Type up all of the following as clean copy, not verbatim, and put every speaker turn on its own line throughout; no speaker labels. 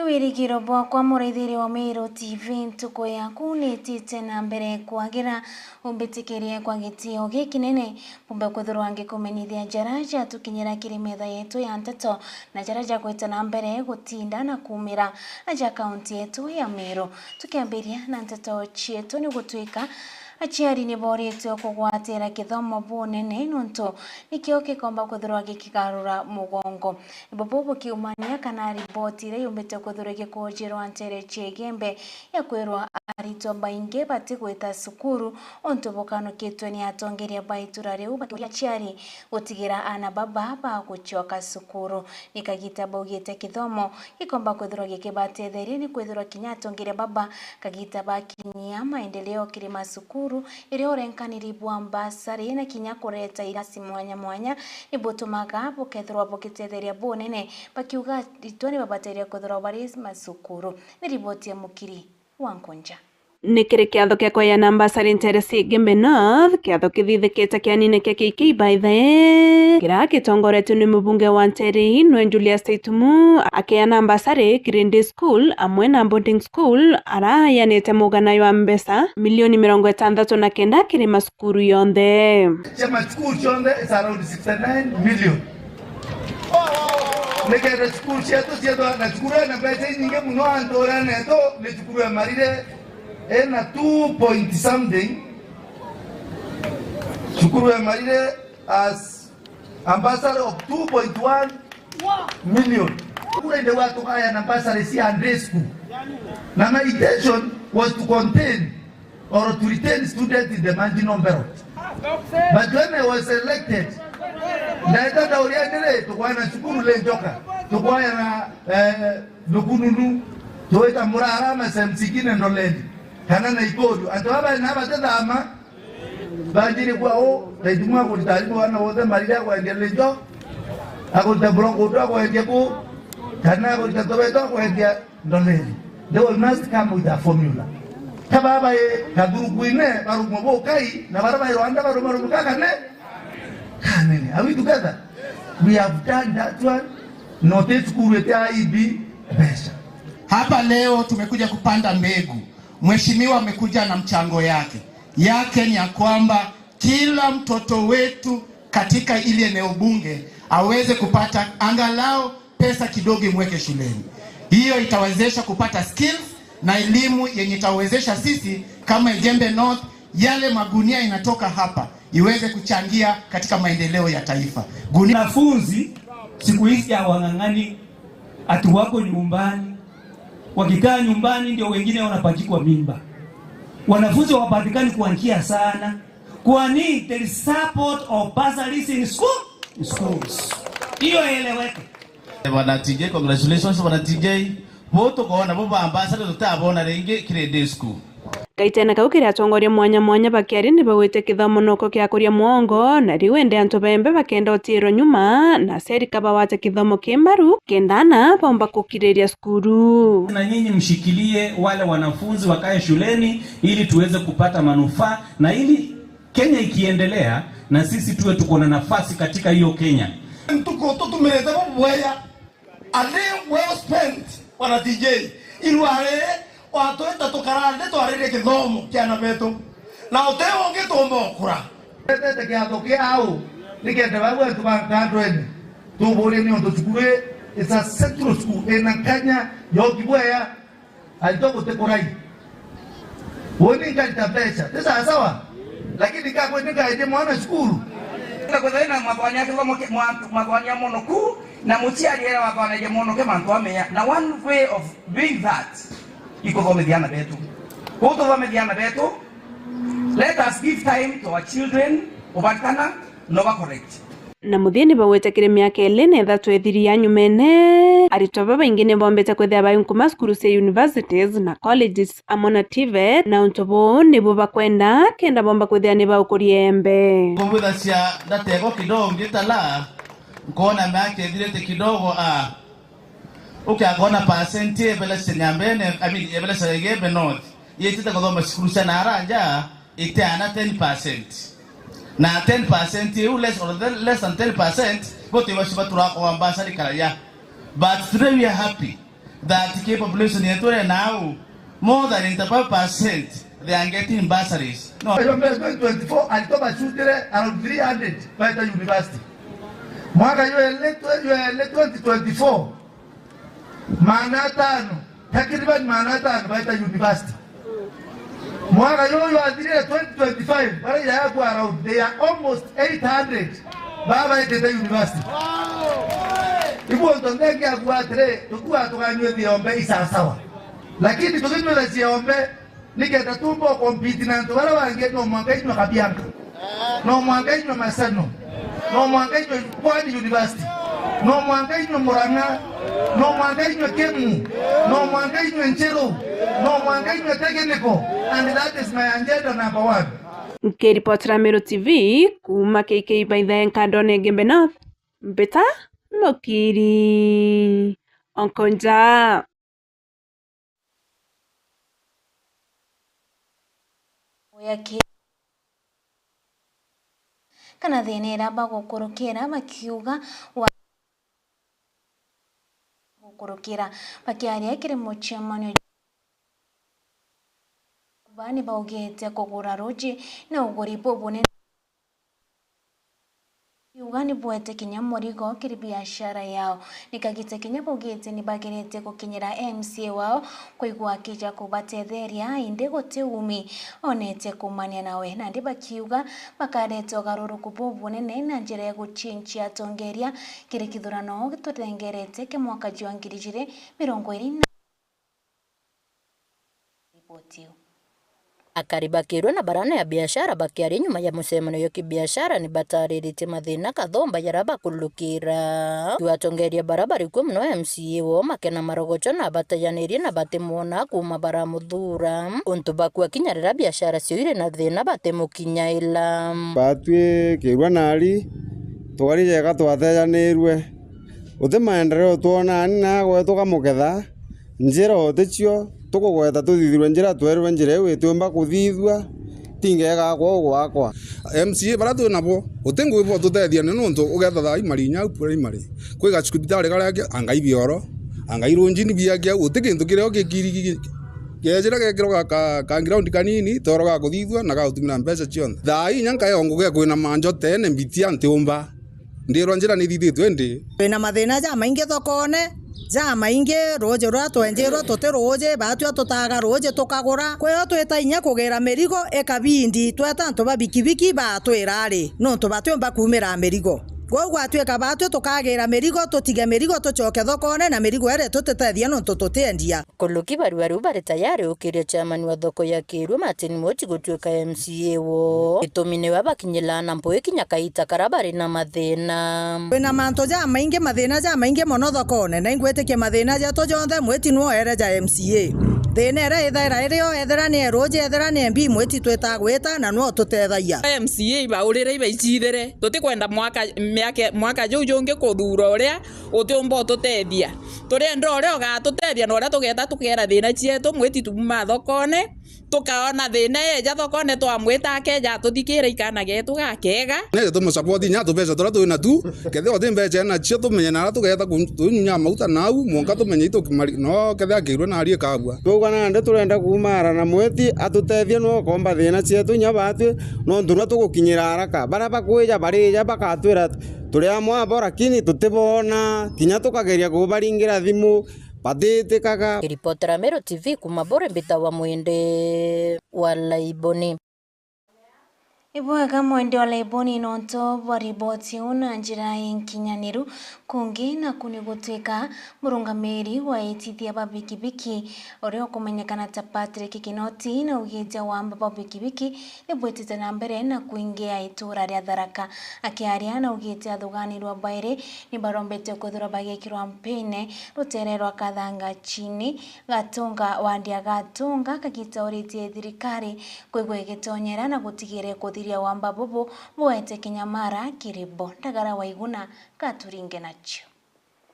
wirigiro bwakwa muraithiri wa Meru TV ntuko yaku nitite na mbere kwagira umbitikirie kwa gitio gikinene mumbe kwithirwa ngikumenithia njara tukinyira kirimetha yetu ya nteto na njara gwita na mbere gutinda na kumira na kaunti yetu ya Meru tukiambiria na nteto chietu ni gutwika aciari ni boretio kugwatira kithomo bunene nonto nikio kikomba kwithirwa gikigarura mugongo ibobo kiumania kana ripoti ire yumbite kwithirwa gikojirwa ntere chegembe ya kwirwa arito bainge bati gwita sukuru onto bokano kitwe ni atongeria baitura riu bakiria aciari gutigira ana baba ba guchoka sukuru nikagita bogete kithomo gikomba kwithirwa gikibatetheri ni kwithirwa kinya atongeria baba kagita bakinyia maendeleo kirima sukuru ire orenkaniri bwambasari na kinya kureta irasi mwanya ibotumaga bukethirwa bukitetheria bonene bakiuga itone babateria kwithirwa bari masukuru ni riboti ya Mukiri Wankonja
Nikiri kiatho kia kwaya nambasari nteresi Gembe North kiatho kithithikite kianine kia KK by the kira kitongoretu ni mbunge wa Nteri Nwe Julia Staitumu akia nambasari Green School amwe na boarding school ara yanete mugana wa mbesa milioni 69 kiri masukuru yonde
chama school yonde is around 69 million nekere school chetu na chukuru na pesa nyingi muno andora neto le chukuru ya marire ena 2 point something Shukuru ya Marire as ambassador of 2.1 million. Kule ndio watu haya na ambassador si Andrescu. Na my intention was to contain or to retain students in the marginal belt. But when I was elected, naita dauria nile tukwa na shukuru le njoka. Tukwa na nukununu tuweka murara ama semsikine ndolendi. Kana na ikodu atwaba na batenda ama banjiri kwao taidumwa kulitalimu wana wote marida kwa endele njo akulita bronco to kwa endeko kana kulita tobeto kwa endia ndoleni. They will must come with a formula tababa ye kaduru kuine barumo bokai na baraba Rwanda barumo kaka ne kanene. Are we together? We have done that one. Notice kureta IB pesa.
Hapa leo tumekuja kupanda mbegu. Mheshimiwa amekuja na mchango yake ni ya kwamba kila mtoto wetu katika ile eneo bunge aweze kupata angalau pesa kidogo imweke shuleni. Hiyo itawezesha kupata skills na elimu yenye itawezesha sisi kama Gembe North yale magunia inatoka hapa iweze kuchangia katika maendeleo ya taifa.
Wanafunzi siku hizi hawang'ang'ani ati wako nyumbani. Wakikaa nyumbani ndio wengine wanapachikwa mimba. Wanafunzi wapatikani kuankia sana. Kwani there is support of bursaries in schools. Hiyo eleweke.
Bwana TJ, congratulations bwana TJ. Boto kwa baba ambassador tutabona renge Green School.
Kaitena kaukira atongoria mwanya bakiari ni bawite kithomo noko kia kuria muongo na riwende antu bembe bakenda otiro nyuma na serika bawate kithomo kimbaru kendana bomba kukiriria skuru.
Na nyinyi mshikilie wale wanafunzi wakae shuleni ili tuweze kupata manufaa na ili Kenya ikiendelea na sisi tuwe tuko na nafasi katika hiyo Kenya.
Tuko tumeleta bwaya ale well spent wana TJ ilwale watu etatukara ndeto arire kithomo kiana betu na uteo ngitombo kura tete kiato kiao nikende bagwe tubakandwene tubure ni ondo tukure is a central school in Kenya yokibwaya alitoko tekorai woni ngata pesa tesa sawa lakini kako nika ide mwana shukuru
kwa zaina mwafanya kithomo mwafanya monoku na muchiari era wafanya mono ke mantu ameya na one way of doing that iko komediana betu. Koto komediana betu. Let us give time to our children. Obatkana no ba correct.
Na muthini bawete kire miaka elene thatu ethiria nyumene arito baba ingine bombete kwethia bayunkuma skuru cia universities na colleges amona TVET na untobo nibo bakwenda kenda bomba kwethia ni baukuria embe
Kumbuda cia ndatego kidogo ngitala ngona miaka ethirete kidogo ukagona pasenti ebele senyambene ebele Gembe North yetita kodoma skuru sana aranja itana 10%. Na 10% you less than 10% bote washiba turako ambassador karaya. But today we are happy that the population yetu now more than 85% they are getting bursaries. No.
2024 alitoka shule around 300 Baita University. Mwaka yule 2024 manatano takriban manatano Baita University. Mwaka yule wa 2025 wale yako around they are almost 800 Baita University. Ibu ndenge ya kuatre tukua tukanywe viombe isasawa. Lakini tukinywe na viombe niketa tumbo compete na ndo wala wange no mwangaino kabianga. No mwangaino Maseno. No mwangaino Kwani University. No mwangaino Murang'a. No mwangaino Kemu. No mwangaino Nchero. No mwangaino Technical. And that is my agenda number 1.
Nkiripotera Meru TV kuma KK by the Nkandone Gembe North. Mbeta Mokiri Onkonja.
Kana thenera bagukurukira bakiuga gukurukira bakiaria kirimo chiamanyo bani baugete kugura roji na uguri bobone Ugani bwete kinya murigo kiri biashara yao nikagite kinya bugete nibagirete kukinyira MCA wao kuigwa kija kubatetheria inde gote umi onete kumania nawe na ndiba kiuga bakarete garuru kubobu nene na njira ya guchinchia tongeria kiri kithurano giturengerete ke mwaka jwangirije 20 ripoti
Akaribakirwe na barana ya biashara bakiari nyuma ya musemano yo kibiashara ni bataririte mathina kathomba yaraba kulukira tuatongeria barabara kwa mno MCA wo makena marogocho na batayanirie na batemona kuma baramuthura untu bakwa kinyarira biashara cio ire na thina batemukinyaila
batwe kirwa nari twari jega twatheyanirwe uthe maendeleo tuona na gwe tukamuketha njira otecio tukugweta tuthithirwe njira twerwe njira ewe twemba kuthithwa tingega kwa gwakwa
MCA baratu nabo utengu ibo tutethia ne nuntu ugetha thai marinya primary kwiga cukubitari garia angai bioro angai runjini biagia utikintu kireo gikiri gejira gekiro ka ground kanini toro ga kuthithwa na ga utumira mbeca cionthe thai nyanka yongo ge kwina manjo tene mbitia ntiumba ndirwa njira ni thithitwe ndi
kwina mathina ja maingi thokone ja maingi roje rwa twenjerwo tote roje batwa totaga roje tokagura kweyo tweta inya kugera merigo ekabindi tweta nto babikibiki batwirari no to batwemba kumira merigo gwa tweka batwe tokagira merigo totige merigo tochoke thokone na merigo ere totetethia no totendia
kuluki baru bare tayari ukiria chairman wa thoko ya Kirwe Martin Moti gutweka MCA wo itumine wabakinyila na mpoe kinyakaita karabari na mathina
kwina manto ja maingi mathina ja maingi mono thokone na ingweteke mathina ja tojonthe Mweti no ere ja MCA thina ere ithera irio ethera ni roje ethera ni MB Mweti tweta gweta na no tutethaia
MCA baurire ibaicithere tutikwenda mwaka jonge kuthura uria utiumba tutethia turenda uria ugatutethia na uria tugeta tukera thina cietu Mweti tuma thokone tukaona thina eja thokone twamwita akeja tuthikira ikana getu gakega
ne tumu support nya tubeza tora twina tu kethe otimbeca na cio tumenye na tugeta kunya mauta nau monka tumenye itukimari no kethe akirwe na arie kabwa
tugana nde turenda kumara na Mweti atutethie no komba thina cietu nya batwe no ndurwa tugukinyira haraka bara bakwija barija bakatwira turi amwe bora kini tutibona kinya tukageria kubaringira thimu patete kaka
Kiripotera Meru TV kuma bore mbita wa mwende wa Laiboni
Ibwaga mwende wa Laiboni nonto bariboti una njira inkinyaniru kungi na kunigutwika murungamiri wa itithia babikibiki orio kumenyekana ta Patrick Kinoti na ugija wa babikibiki ibwetite na mbere na kuingia itura ria Tharaka akiaria na ugite athuganirwa baire ni barombete kuthura bagekirwa mpine rutererwa kathanga chini gatunga wandia gatunga kagita oritie thirikari kwigwe gitonyera na gutigire kuthiria wamba bobo mwete Kinyamara Kiribo ndagara waiguna katuringe nacho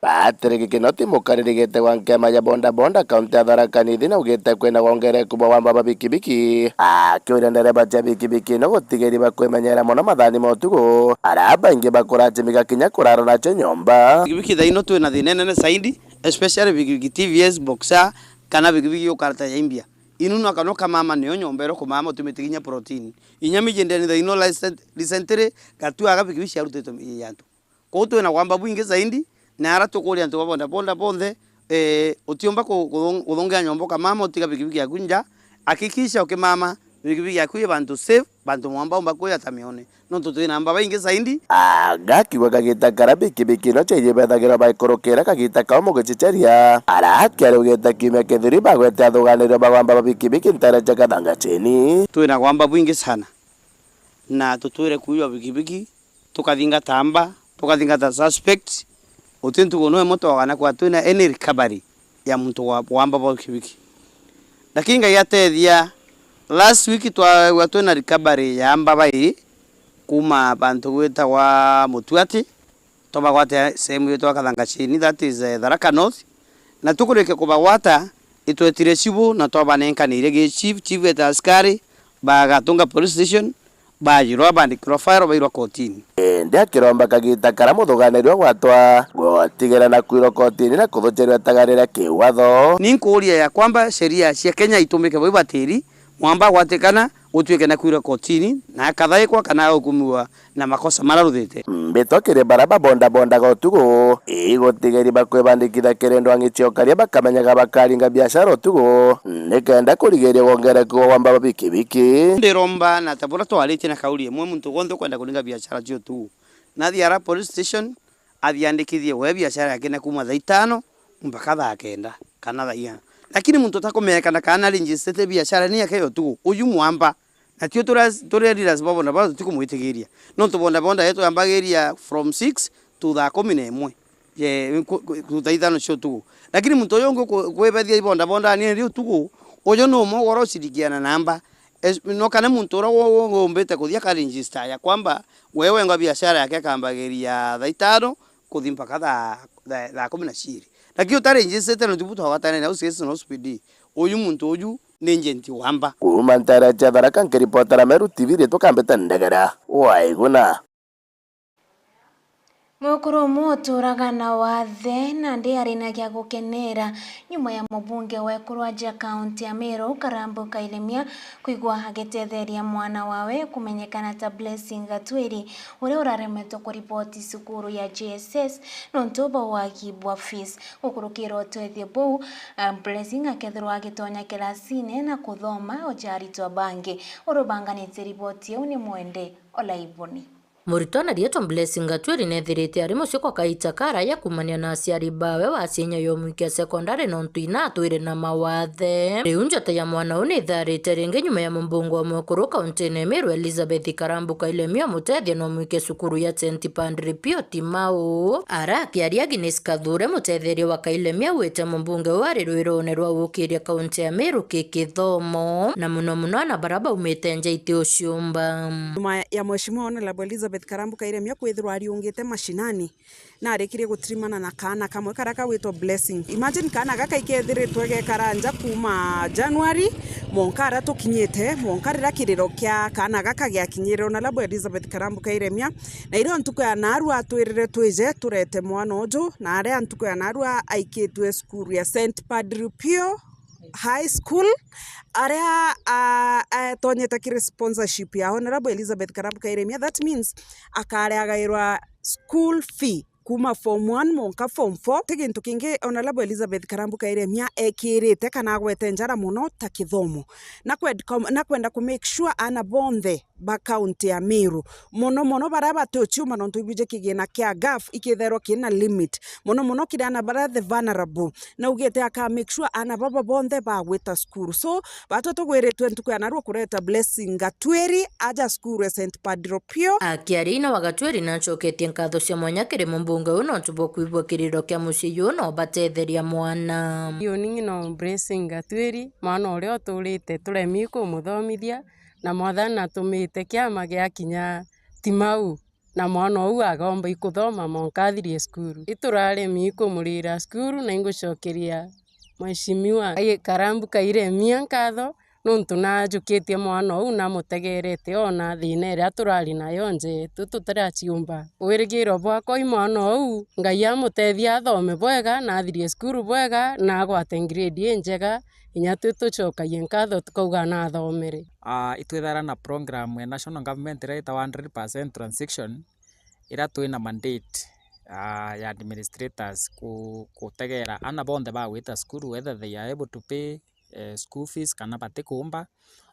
Patrick Kinoti mukaririgite wa nkema ya bonda kaunti ya Tharaka Nithi na ugite kwina wongereku bwa wamba babikibiki akiuria ndereba cia bikibiki no gutigiri bakwimenyera muno mathani motugo araba ingi bakura chimika kinya kuraro nacho nyomba
bikibiki thaino twina thina nene saidi especially bigibigi TVS boxer kana bigibigi ukarta ya imbia inu akanoka mama niyo nyombero ko mama tumetiginya protein inyami jende ni ino licentere katu aga bigibigi yaruteto yantu ko tu na kwamba buinge zaidi na ara tukuri antu bonda bonde utiomba ko udonga nyombo kama mama utiga bigibigi yakunja hakikisha mama bigibigi yakuye bantu save bantu mwamba ko yatamione no tutu namba bainge zaidi
gaki wakagita karabiki no cheje bethagira baikorokera kagita kaomo gichicheria arahaki arugeta kimya kethiri bagwete athuganiro bagwamba babiki ntareja kathanga cheni
twina gwamba bwingi sana na tutwire kuywa biki tukathinga tamba tukathinga ta suspect utintu gono moto wagana kwa twina any recovery ya muntu wamba biki lakinga yatethia last week twina recovery ya mbabai kuma bantu gweta wa Mutuati tobagwate sehemu yetu akathanga chini that is Tharaka North na tukureke kubagwata itwetire cibu na tobanenkanire ge chief eta askari bagatunga police station bajirwa bandikirwa fire bairwa kotini
ndia kiromba kagita karamuthuganirwa gwatwa gwatigera na kwirwa kotini na kuthucherwa tagarira kiwatho
ninkuria ya kwamba sheria cia Kenya itumike boibatiri mwamba gwatikana utuike na kwira kotini na kathaikwa kana hukumiwa na makosa mararuthite
mbitokire baraba bonda gotugo igotigeri bakwebandikitha kirendo angiciokaria bakamenyaga bakaringa biashara tugo nikenda kurigeria wongereko wamba biki
ndiromba na tabura twalite na kauli mwe muntu gonthe kwenda kuringa biashara cio tu na thiara police station athiandikithie we biashara yake na kuma thaa 5 mpaka thaa 9 kana thaa 4 lakini muntu takomeka kana register biashara ni yake yo tu uyu mwamba na tio turerira sababu na bazo tikumwitigiria no tubonda yetu ambageria from 6 to the 11 ye kutaithano cio tu lakini muntu yongo kwebethia bonda ni rio tu oyo no mogoro sirikiana namba no kana muntu ro ngombete kuthia ka register ya kwamba wewe ngo biashara yake kambageria thaa 5 kuthi mpaka thaa 12 lakini utaregister no tibuto hawatane na usisi no speed uyu muntu uyu ninjenti wamba
kumantara cha Tharaka nkiripotera Meru TV ri tukambeta ndegera waiguna
Mukuru muturaga na wathe na ndi arina gya gukenera nyuma ya mubunge wa Kurwaja kaunti ya Meru Karambu Kailemia kuigwa hagetetheria mwana wawe kumenyekana ta Blessing Gatwiri ule uraremetwo kuripoti sukuru ya JSS nontoba wa kibwa fees ukurukiro twethie bou Blessing akethirwa agitonya kilasine na kuthoma ojaritwa bangi urubanganite ripoti ni mwende olaiboni
Muritwana rieto Blessing Gatwiri nethirite ari mucio kwa kaita kara ya kumania na aciari bawe wa cienya yo mwike secondary nontuina atwire na mawathe riu njata ya mwana une tharite ringi nyuma ya mumbungu wa Mwekuru kaunti-ini Meru Elizabeth Karambu Kailemia mutethia no mwike cukuru ya St. Padri Pio Timau arakiaria Agnes Kathure mutetheria wa Kailemia wite mumbunge wari rwirone rwa gukiria kaunti ya Meru kikithomo na muno na baraba umite njaiti uciumba
nyuma ya mheshimiwa Honorable Elizabeth Karambu Kailemia kwithirwa ariungite mashinani na arikirie gutrimana na kana kamwe karaka witwa Blessing. Imagine kana gaka ikethiritwe gekaranja kuma January monkara tukinyite monkarira kiriro kya kana gaka gyakinyire Honorable Elizabeth Karambu Kailemia na iro ntuko ya naru atwirire twije turete mwana uju na aria ntuko ya naru aikitwe skuru ya St. Padri Pio High School aria tonyeta ki sponsorship ya Honorable Elizabeth Karambu Kailemia. That means akareagairwa school fee kuma form 1 monka form 4 tigintu kingi Honorable Elizabeth Karambu Kailemia ekirite kana gwete njara muno ta kithomo na kwenda ku make sure ana bonthe ba county ya Meru muno baraba tochuma no tubije kigina kya gaf ikithero kina limit muno kidana bara the vulnerable na ugete aka make sure ana baba bonthe ba gweta school so batoto gwiretwe ntuko ya narwo kureta Blessing Gatwiri aja school St. Padri Pio
akiarina wa Gatwiri na choketie nkatho cia mwanya kiri mumbunge uno tubo kuibwa kiriro kya muciĩ uno batetheria mwana
yo ningino Blessing Gatwiri mwana uria turite turemi kumuthomithia na mwathani atumite kiama giakinya Timau na mwana uyu agomba ikuthoma monkathirie skuru ituraremi ikumurira skuru na ingucokeria mheshimiwa Karambu Kailemia nkatho nuntu najukitie mwana ou namutegerete ona thina iria turari nayo nje tutiraciumba wirigiro bwakwa i mwana ou Ngai amutethia athome bwega na athirie cukuru bwega na agwate grade njega inya tucokagie nkatho tukauga na athomere.
Itwithara na program ya national government ira ita 100% transition ira twina mandate ya administrators kutegera ana bonde bagwita cukuru whether they are able to pay school fees kana batikumba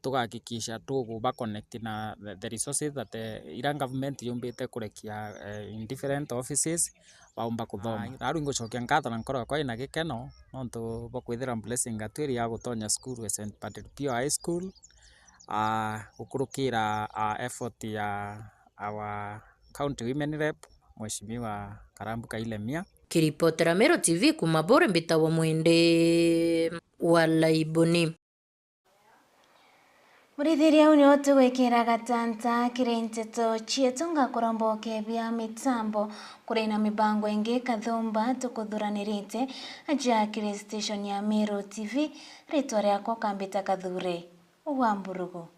tugahakikisha tuguba connect na the resources that ira government yumbite kurekia in different offices baumba kuthoma aru ngucokia ngatho na nkoro kwa ina gikeno nontu bokwithira blessing atwiri ya gutonya cukuru St Patrick Pure High School gukurukira effort ya our county women rep Mheshimiwa Karambu Kailemia.
Kiripotera Mero TV kuma bore mbita wa mwende wa Laiboni.
Murithiria uni otu gwikira gatanta kirenteto chietunga kuramboke bia mitambo kurina mibango ingi kathumba tukuthuranirite aja station ya Mero TV ritwa riakwa Kambita Kathure Uwamburugu.